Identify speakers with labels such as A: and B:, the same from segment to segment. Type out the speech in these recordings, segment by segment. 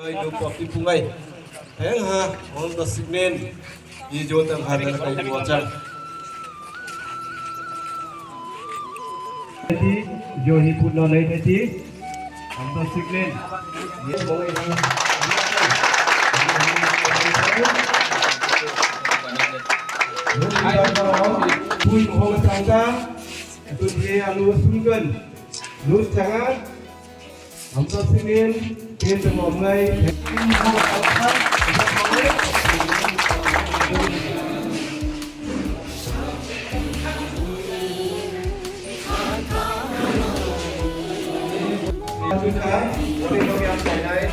A: lupa pipungai. Ha, on the signal. Ijo tam harga kai wajang.
B: जो ही पुनः नहीं थी हम तो सिग्नल ये pun hong tangga tu dia alu sungun lus jangan hampa sinin dia semamai sudah boleh bagian saya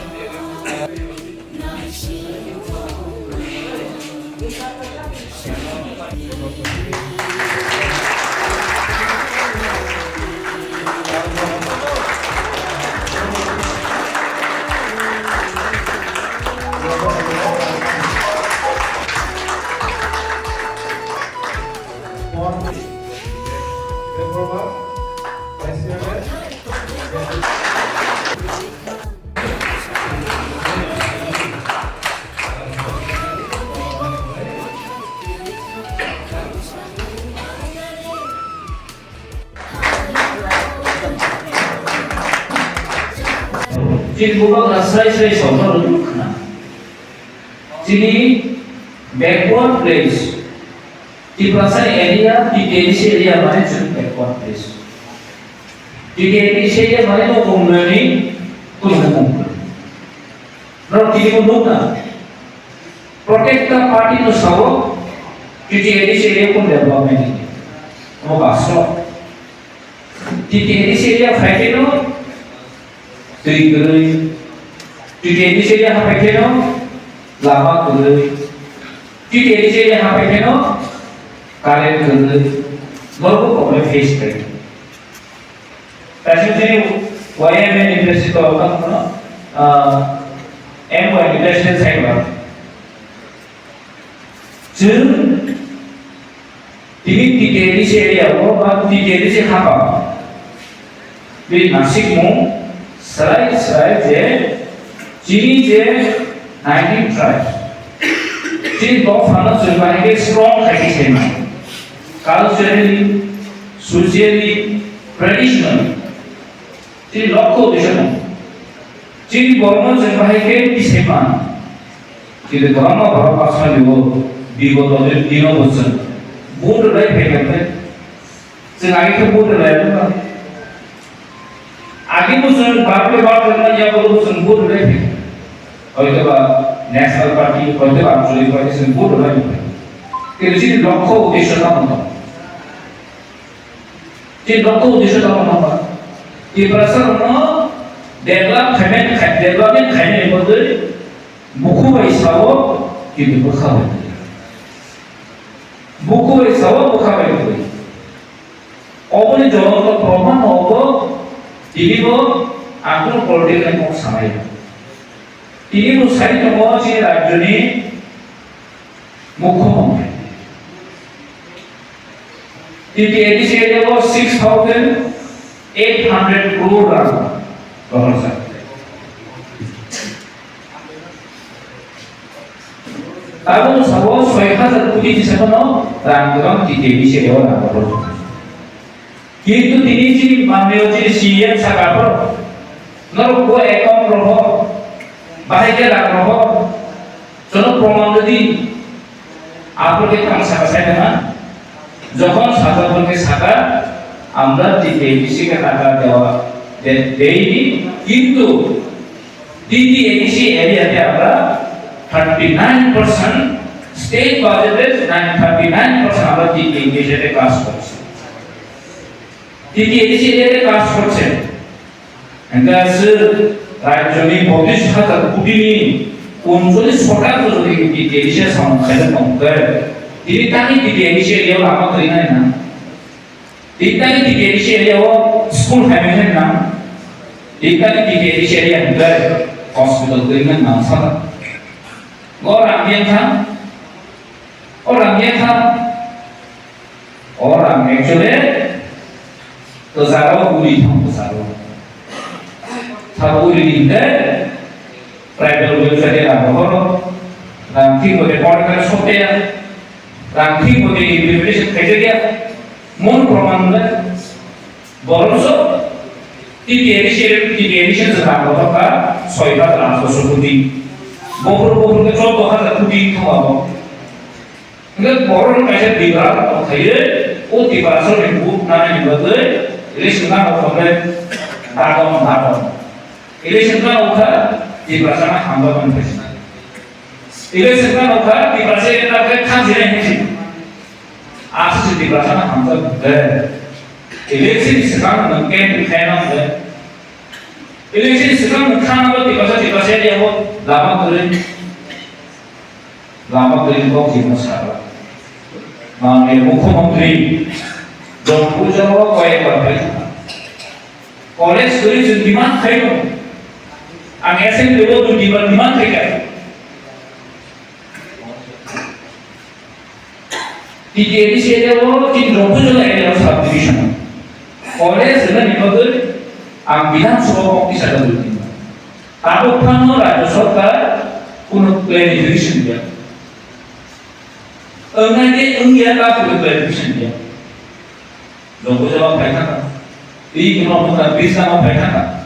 C: Bukan asal-asal soal itu kena. Jadi backward place di perasaan area di Indonesia area mana jadi backward place. Di Indonesia area mana itu komuniti tu hukum. Lalu di mana protect the party tu sawo di Indonesia area pun development ini. Mau kasih di Indonesia area fighting tu tui gerui, di Indonesia dia apa keno, lama gerui, di Indonesia dia apa keno, kalian gerui, lalu problem face kiri. Tapi jadi YMN University kalau kan, MY International Cyber, jadi di Indonesia dia apa, di Indonesia apa, di Nasikmu Serai je, Cini je, 19 tribes. Cini बहुत फानस जो बाहेंगे strong है किसे में, culturally, socially, traditionally. Cini लोगों देशों में, Cini Burma जो बाहेंगे किसे में, Cini बर्मा बड़ा पासवान जो बिगो तो जो दिनों बच्चन, बोर्ड लाइफ है क्या पे, Cini आगे के बोर्ड लाइफ का आगे मुझे बात पे बात करना या बोलो मुझे बोल रहे थे और ये तो नेशनल पार्टी और ये बात जो पार्टी से बोल रहे थे कि जिन लक्ष्य उद्देश्य का मतलब जिन लक्ष्य उद्देश्य का मतलब कि प्रसार में डेवलपमेंट खाने बदले बुकु वैसावो कि बुखा बदले बुकु वैसावो बुखा बदले और ये जो तो प्रमाण होगा ini pun aku politik yang mau samai. Ini pun saya tu mau sih rajuni mukho. Ini saya tu 6,800 crore dolar sah. Tapi semua 6,000 koটি di sana rangkaian ini saya orang berapa. Itu tinisi manusia jadi siap sakapur, nol gua ekor roh, bahaya lah roh, soalnya promosi di, apa kita angsa saya dengan, jokon sakapur ke sakar, ambil di edisi ke sakar jawa, dan ini itu di edisi area apa, 39% state budget dan 39% ambil di edisi ke kelas. Tiki edisi dia kelas persen. Enggak rajoni bodis hata kudini unjuli sokat tu jadi tiki edisi sama saya mungkin. Ini tadi tiki edisi dia lama keringan na. Ini tadi tiki edisi dia school family na. Ini tadi tiki edisi dia enggak hospital keringan na sana. Orang actually तो सारो पूरी था तो सारो था पूरी दिन tribal ওয়েলফেয়ারে রাখা ঠিক মতো পড়াশোনা সফটওয়্যার ঠিক মতো ইমপ্লিমেন্টেশন ক্রাইটেরিয়া মূল প্রমাণ বরঞ্চ টিপিএডিশন রাখা দরকার 6,800 কোটি বহুরকে 14,000 কোটি থাকবো কিন্তু বড় কাছে বিভাগ থাকে ও ডিপার্টমেন্ট গ্রুপ নামে নিবদে ইলেকশন না হবে দাদম ইলেকশন না ওঠা ডিপার্টমেন্ট হামলা করতে ইলেকশন না ওঠা ডিপার্টমেন্ট না খাজিরে হিসি আসছে ডিপার্টমেন্ট হামলা করতে ইলেকশন সেখানে নকে খায়না হবে ইলেকশন সেখানে খানা হবে ডিপার্টমেন্ট যাব লামা করে কম জীবন সারা মাননীয় মুখ্যমন্ত্রী জনপুজো কয়েকবার কলেজ করে যে ডিমান্ড খাইল আমি অ্যাসেম্বলি লেভেল ডিমান্ড খাই টিটিএডিসি এরিয়া তিন জনপুজো এরিয়া সাব ডিভিশন কলেজ না নিবদল আম বিধানসভা পক্ষে সাদা বলতেন তারপর রাজ্য সরকার কোন প্ল্যান এক্সিকিউশন দেয় Enggak dia tak boleh dia. Dongko jawab baik kan? Ini kita bisa mau baik kan?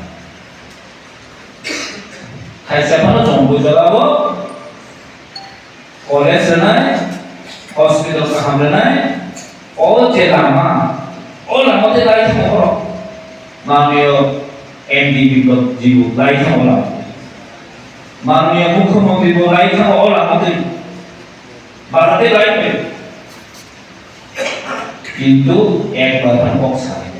C: Hai siapa lo dongko jawab? Oleh senai, hospital kehamlanai, lama dia lagi semua. Manio MDB jiwa lagi semua. Manio Mukhomantri lagi semua orang mati. ভারতে লাইফে কিন্তু এক বাধার box আছে